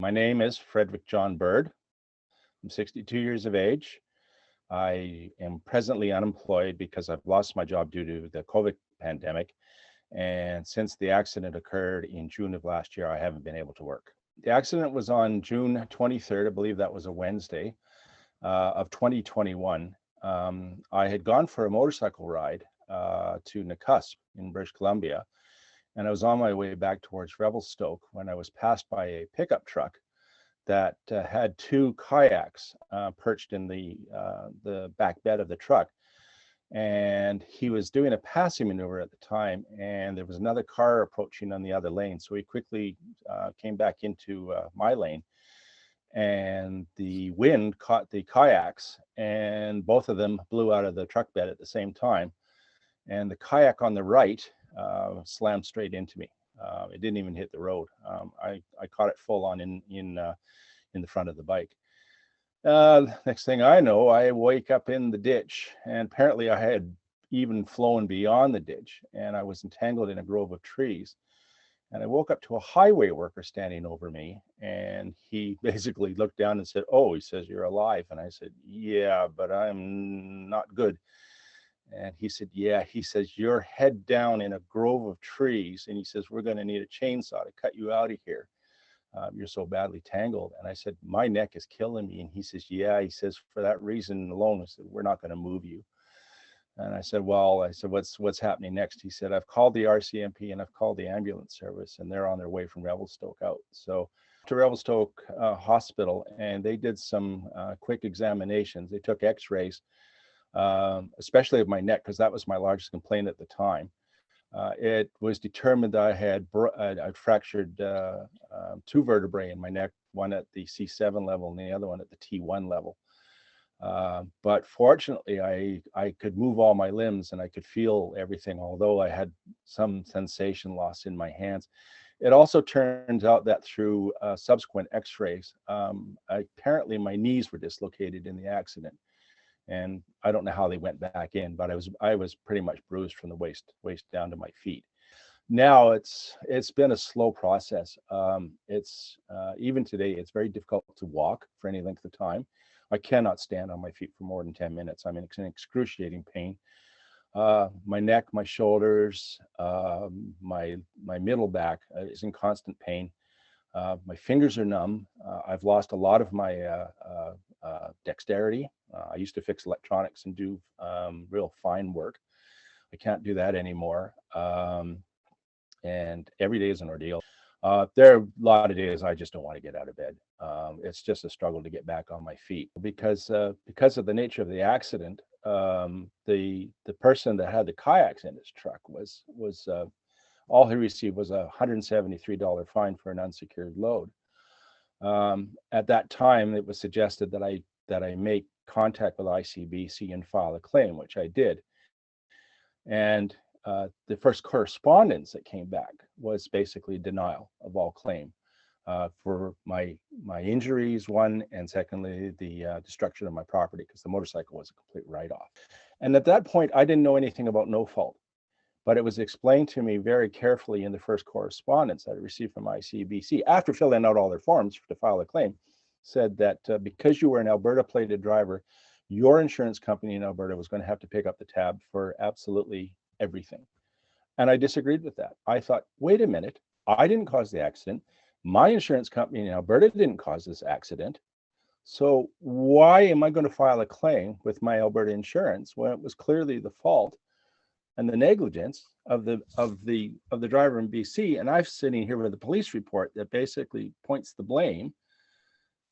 My name is Frederick John Bird. I'm 62 years of age. I am presently unemployed because I've lost my job due to the COVID pandemic. And since the accident occurred in June of last year, I haven't been able to work. The accident was on June 23rd. I believe that was a Wednesday of 2021. I had gone for a motorcycle ride to Nakusp in British Columbia. And I was on my way back towards Revelstoke when I was passed by a pickup truck that had two kayaks perched in the back bed of the truck. And he was doing a passing maneuver at the time, and there was another car approaching on the other lane. So he quickly came back into my lane, and the wind caught the kayaks, and both of them blew out of the truck bed at the same time. And the kayak on the right slammed straight into me. It didn't even hit the road. I caught it full on in the front of the bike. Next thing I know, I wake up in the ditch, and apparently I had even flown beyond the ditch, and I was entangled in a grove of trees. And I woke up to a highway worker standing over me, and he basically looked down and said, "Oh," he says, "you're alive." And I said, "Yeah, but I'm not good." And he said, "Yeah," he says, "you're head down in a grove of trees." And he says, "We're going to need a chainsaw to cut you out of here. You're so badly tangled." And I said, "My neck is killing me." And he says, "Yeah," he says, "for that reason alone," I said, "we're not going to move you." And I said, "Well," I said, what's happening next?" He said, "I've called the RCMP and I've called the ambulance service, and they're on their way from Revelstoke out." So to Revelstoke Hospital, and they did some quick examinations. They took x-rays, especially of my neck, because that was my largest complaint at the time. It was determined that I'd fractured two vertebrae in my neck, one at the C7 level and the other one at the T1 level. But fortunately, I could move all my limbs and I could feel everything, although I had some sensation loss in my hands. It also turns out that through subsequent x-rays, apparently my knees were dislocated in the accident. And I don't know how they went back in, but I was pretty much bruised from the waist down to my feet. Now it's been a slow process. It's even today, it's very difficult to walk for any length of time. I cannot stand on my feet for more than 10 minutes. I'm in excruciating pain. My neck, my shoulders, my middle back is in constant pain. My fingers are numb. I've lost a lot of my dexterity. I used to fix electronics and do real fine work. I can't do that anymore. And every day is an ordeal. There are a lot of days I just don't want to get out of bed. It's just a struggle to get back on my feet because of the nature of the accident. The person that had the kayaks in his truck was all he received was a $173 fine for an unsecured load. At that time, it was suggested that I make contact with ICBC and file a claim, which I did. And the first correspondence that came back was basically denial of all claim for my injuries, one, and secondly, the destruction of my property, because the motorcycle was a complete write-off. And at that point, I didn't know anything about no fault. But it was explained to me very carefully in the first correspondence that I received from ICBC after filling out all their forms to file a claim, said that because you were an Alberta plated driver, your insurance company in Alberta was going to have to pick up the tab for absolutely everything. And I disagreed with that. I thought, wait a minute, I didn't cause the accident. My insurance company in Alberta didn't cause this accident. So why am I going to file a claim with my Alberta insurance when it was clearly the fault and the negligence of the driver in BC? And I'm sitting here with a police report that basically points the blame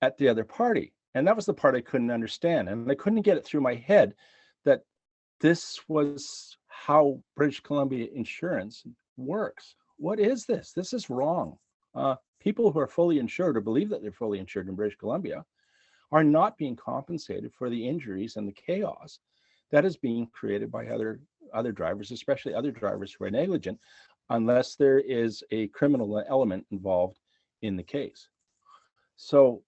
at the other party. And that was the part I couldn't understand. And I couldn't get it through my head that this was how British Columbia insurance works. What is this? This is wrong. People who are fully insured or believe that they're fully insured in British Columbia are not being compensated for the injuries and the chaos that is being created by other drivers, especially other drivers who are negligent, unless there is a criminal element involved in the case. So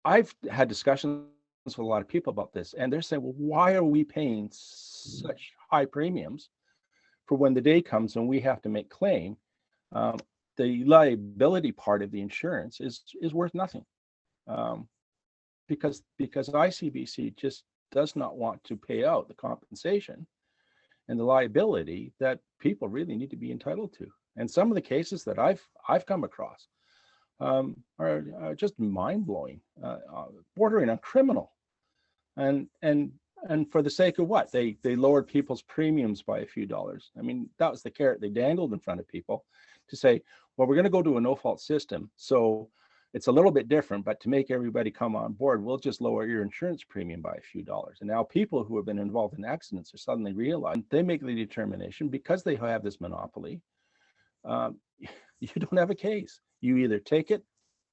I've had discussions with a lot of people about this, and they're saying, well, why are we paying such high premiums for when the day comes and we have to make claim? the liability part of the insurance is worth nothing, um, because ICBC just does not want to pay out the compensation and the liability that people really need to be entitled to. And some of the cases that I've come across are just mind blowing, bordering on criminal, and for the sake of what? They lowered people's premiums by a few dollars. I mean, that was the carrot they dangled in front of people to say, well, we're going to go to a no-fault system, so it's a little bit different, but to make everybody come on board, we'll just lower your insurance premium by a few dollars. And now people who have been involved in accidents are suddenly realizing they make the determination, because they have this monopoly, you don't have a case. You either take it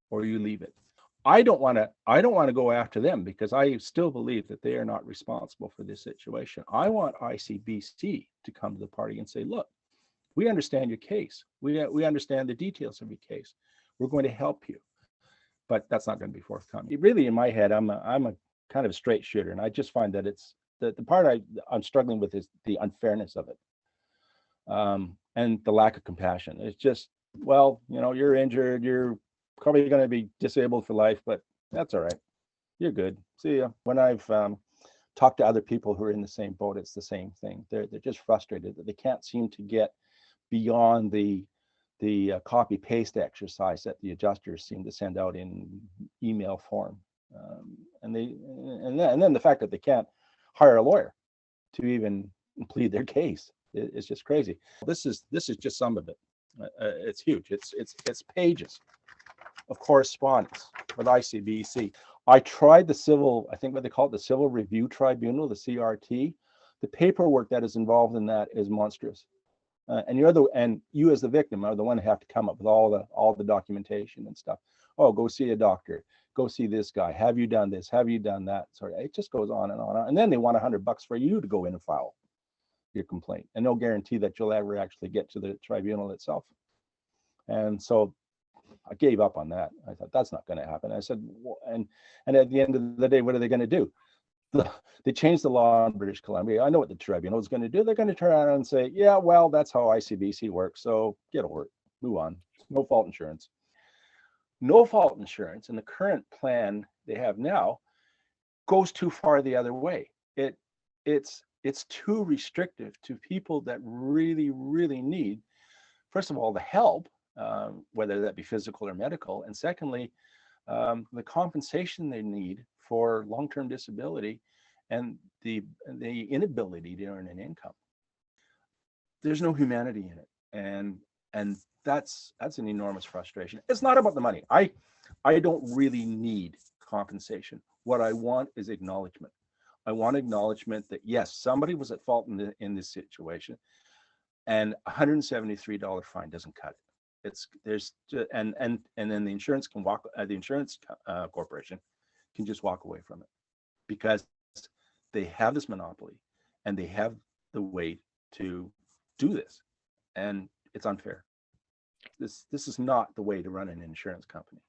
or you leave it. I don't want to go after them, because I still believe that they are not responsible for this situation. I want ICBC to come to the party and say, look, we understand your case. We understand the details of your case. We're going to help you. But that's not going to be forthcoming. Really, in my head, I'm a kind of a straight shooter, and I just find that it's the part I'm struggling with is the unfairness of it, and the lack of compassion. It's just, well, you're injured, you're probably going to be disabled for life, but that's all right. You're good. See ya. When I've talked to other people who are in the same boat, it's the same thing. They're just frustrated that they can't seem to get beyond the copy paste exercise that the adjusters seem to send out in email form, and then the fact that they can't hire a lawyer to even plead their case is just crazy. This is just some of it. It's huge. It's pages of correspondence with ICBC. I tried the civil, I think what they call it, the Civil Review Tribunal, the CRT. The paperwork that is involved in that is monstrous. And you as the victim are the one who have to come up with all the documentation and stuff. Oh, go see a doctor. Go see this guy. Have you done this? Have you done that? Sorry, it just goes on and on. And then they want $100 for you to go in and file your complaint, and no guarantee that you'll ever actually get to the tribunal itself. And so I gave up on that. I thought that's not going to happen. I said, well, and at the end of the day, what are they going to do? They changed the law in British Columbia. I know what the tribunal is going to do. They're going to turn around and say, yeah, well, that's how ICBC works. So get over it, move on. No fault insurance. No fault insurance in the current plan they have now goes too far the other way. It's too restrictive to people that really, really need, first of all, the help, whether that be physical or medical, and secondly, the compensation they need for long-term disability and the inability to earn an income. There's no humanity in it, and that's an enormous frustration. It's not about the money. I don't really need compensation. What I want is acknowledgement. I want acknowledgement that yes, somebody was at fault in this situation, and $173 fine doesn't cut it. And then the insurance corporation can just walk away from it, because they have this monopoly and they have the way to do this, and it's unfair. This is not the way to run an insurance company.